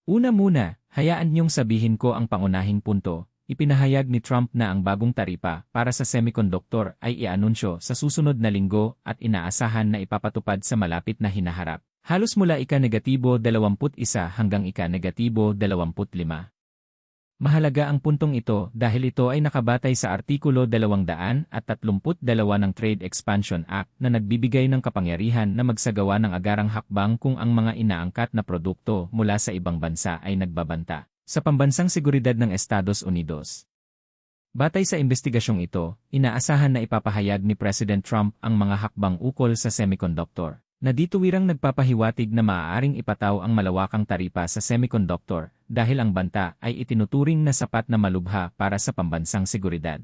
Una muna, hayaan niyong sabihin ko ang pangunahing punto. Ipinahayag ni Trump na ang bagong taripa para sa semiconductor ay ianunsyo sa susunod na linggo at inaasahan na ipapatupad sa malapit na hinaharap. Halos mula ika-21 hanggang ika-25. Mahalaga ang puntong ito dahil ito ay nakabatay sa Artikulo 232 ng Trade Expansion Act na nagbibigay ng kapangyarihan na magsagawa ng agarang hakbang kung ang mga inaangkat na produkto mula sa ibang bansa ay nagbabanta sa pambansang seguridad ng Estados Unidos. Batay sa investigasyong ito, inaasahan na ipapahayag ni President Trump ang mga hakbang ukol sa semiconductor, na dituwirang nagpapahiwatig na maaaring ipataw ang malawakang taripa sa semiconductor dahil ang banta ay itinuturing na sapat na malubha para sa pambansang seguridad.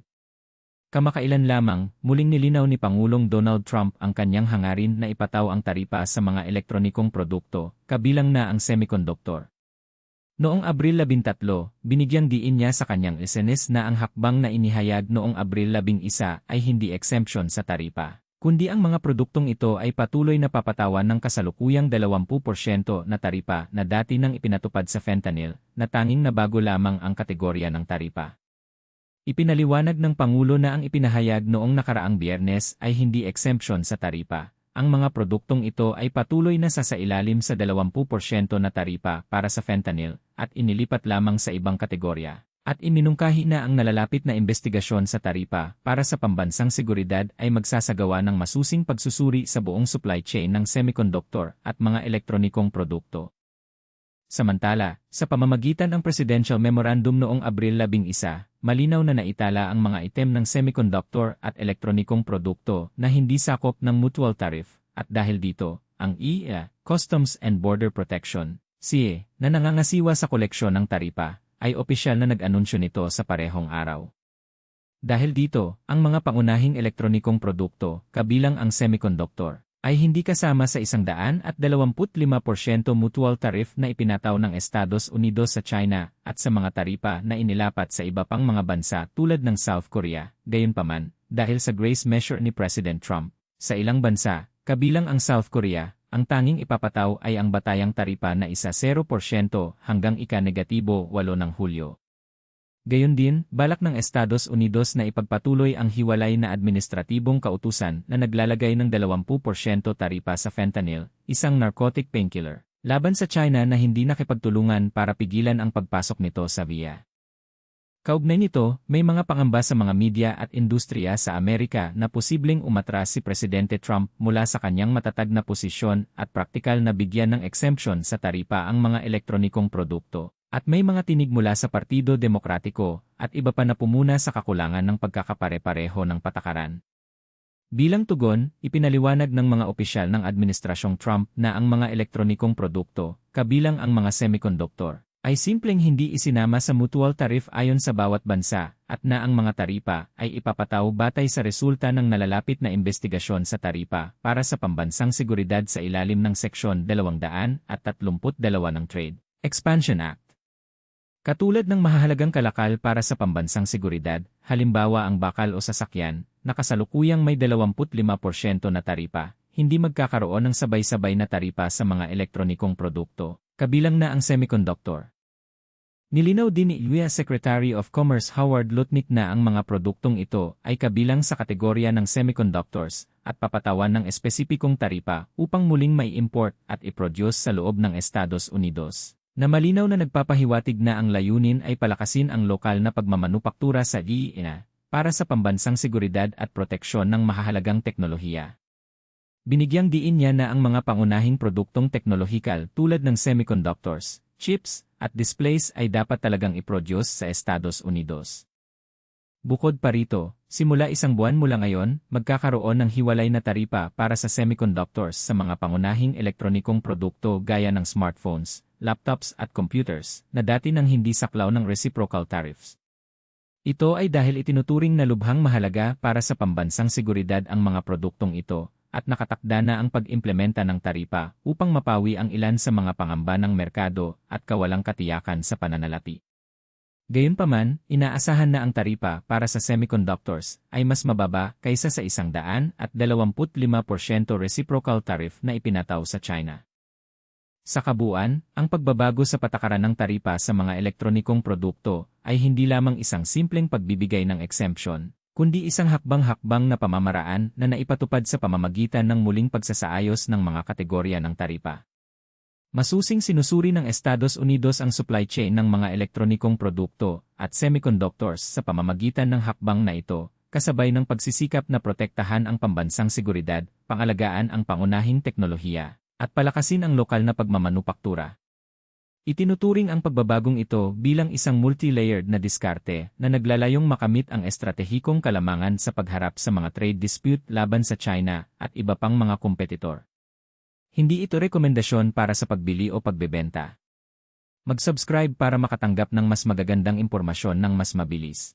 Kamakailan lamang, muling nilinaw ni Pangulong Donald Trump ang kanyang hangarin na ipataw ang taripa sa mga elektronikong produkto, kabilang na ang semiconductor. Noong Abril 13, binigyang diin niya sa kanyang SNS na ang hakbang na inihayag noong Abril 11 ay hindi exemption sa taripa, kundi ang mga produktong ito ay patuloy na papatawan ng kasalukuyang 20% na taripa na dati nang ipinatupad sa fentanyl, na tanging nabago lamang ang kategorya ng taripa. Ipinaliwanag ng Pangulo na ang ipinahayag noong nakaraang Biyernes ay hindi exemption sa taripa. Ang mga produktong ito ay patuloy na sasailalim sa 20% na taripa para sa fentanyl at inilipat lamang sa ibang kategorya. At iminungkahi na ang nalalapit na investigasyon sa taripa para sa pambansang seguridad ay magsasagawa ng masusing pagsusuri sa buong supply chain ng semiconductor at mga elektronikong produkto. Samantala, sa pamamagitan ng Presidential Memorandum noong Abril 11, malinaw na naitala ang mga item ng semiconductor at elektronikong produkto na hindi sakop ng mutual tariff, at dahil dito, ang EA, Customs and Border Protection, CA, na nangangasiwa sa koleksyon ng taripa, ay opisyal na nag-anunsyo nito sa parehong araw. Dahil dito, ang mga pangunahing elektronikong produkto, kabilang ang semiconductor, ay hindi kasama sa 125% mutual tariff na ipinataw ng Estados Unidos sa China at sa mga taripa na inilapat sa iba pang mga bansa tulad ng South Korea. Gayunpaman, dahil sa grace measure ni President Trump, sa ilang bansa, kabilang ang South Korea, ang tanging ipapataw ay ang batayang taripa na isa 0% hanggang ika-8 ng Hulyo. Gayon din, balak ng Estados Unidos na ipagpatuloy ang hiwalay na administratibong kautusan na naglalagay ng 20% taripa sa fentanyl, isang narcotic painkiller, laban sa China na hindi nakipagtulungan para pigilan ang pagpasok nito sa VIA. Kaugnay nito, may mga pangamba sa mga media at industriya sa Amerika na posibleng umatras si Presidente Trump mula sa kanyang matatag na posisyon at praktikal na bigyan ng exemption sa taripa ang mga elektronikong produkto. At may mga tinig mula sa Partido Demokratiko at iba pa na pumuna sa kakulangan ng pagkakapare-pareho ng patakaran. Bilang tugon, ipinaliwanag ng mga opisyal ng Administrasyong Trump na ang mga elektronikong produkto, kabilang ang mga semiconductor, ay simpleng hindi isinama sa mutual tariff ayon sa bawat bansa at na ang mga taripa ay ipapataw batay sa resulta ng nalalapit na investigasyon sa taripa para sa pambansang seguridad sa ilalim ng Seksyon 232 ng Trade Expansion Act. Katulad ng mahahalagang kalakal para sa pambansang seguridad, halimbawa ang bakal o sasakyan, na kasalukuyang may 25% na taripa, hindi magkakaroon ng sabay-sabay na taripa sa mga elektronikong produkto, kabilang na ang semiconductor. Nilinaw din ni US Secretary of Commerce Howard Lutnick na ang mga produktong ito ay kabilang sa kategorya ng semiconductors at papatawan ng espesipikong taripa upang muling may import at i-produce sa loob ng Estados Unidos. Na malinaw na nagpapahiwatig na ang layunin ay palakasin ang lokal na pagmamanupaktura sa IINA para sa pambansang seguridad at proteksyon ng mahahalagang teknolohiya. Binigyang diin niya na ang mga pangunahing produktong teknolohikal tulad ng semiconductors, chips, at displays ay dapat talagang i-produce sa Estados Unidos. Bukod pa rito, simula isang buwan mula ngayon, magkakaroon ng hiwalay na taripa para sa semiconductors sa mga pangunahing elektronikong produkto gaya ng smartphones, laptops at computers na dati nang hindi saklaw ng reciprocal tariffs. Ito ay dahil itinuturing na lubhang mahalaga para sa pambansang seguridad ang mga produktong ito at nakatakda na ang pag-implementa ng taripa upang mapawi ang ilan sa mga pangamba ng merkado at kawalang katiyakan sa pananalapi. Gayunpaman, inaasahan na ang taripa para sa semiconductors ay mas mababa kaysa sa 125% reciprocal tariff na ipinataw sa China. Sa kabuuan, ang pagbabago sa patakaran ng taripa sa mga elektronikong produkto ay hindi lamang isang simpleng pagbibigay ng exemption, kundi isang hakbang-hakbang na pamamaraan na naipatupad sa pamamagitan ng muling pagsasaayos ng mga kategorya ng taripa. Masusing sinusuri ng Estados Unidos ang supply chain ng mga elektronikong produkto at semiconductors sa pamamagitan ng hakbang na ito, kasabay ng pagsisikap na protektahan ang pambansang seguridad, pangalagaan ang pangunahing teknolohiya, at palakasin ang lokal na pagmamanupaktura. Itinuturing ang pagbabagong ito bilang isang multi-layered na diskarte na naglalayong makamit ang estratehikong kalamangan sa pagharap sa mga trade dispute laban sa China at iba pang mga kompetitor. Hindi ito rekomendasyon para sa pagbili o pagbebenta. Mag-subscribe para makatanggap ng mas magagandang impormasyon ng mas mabilis.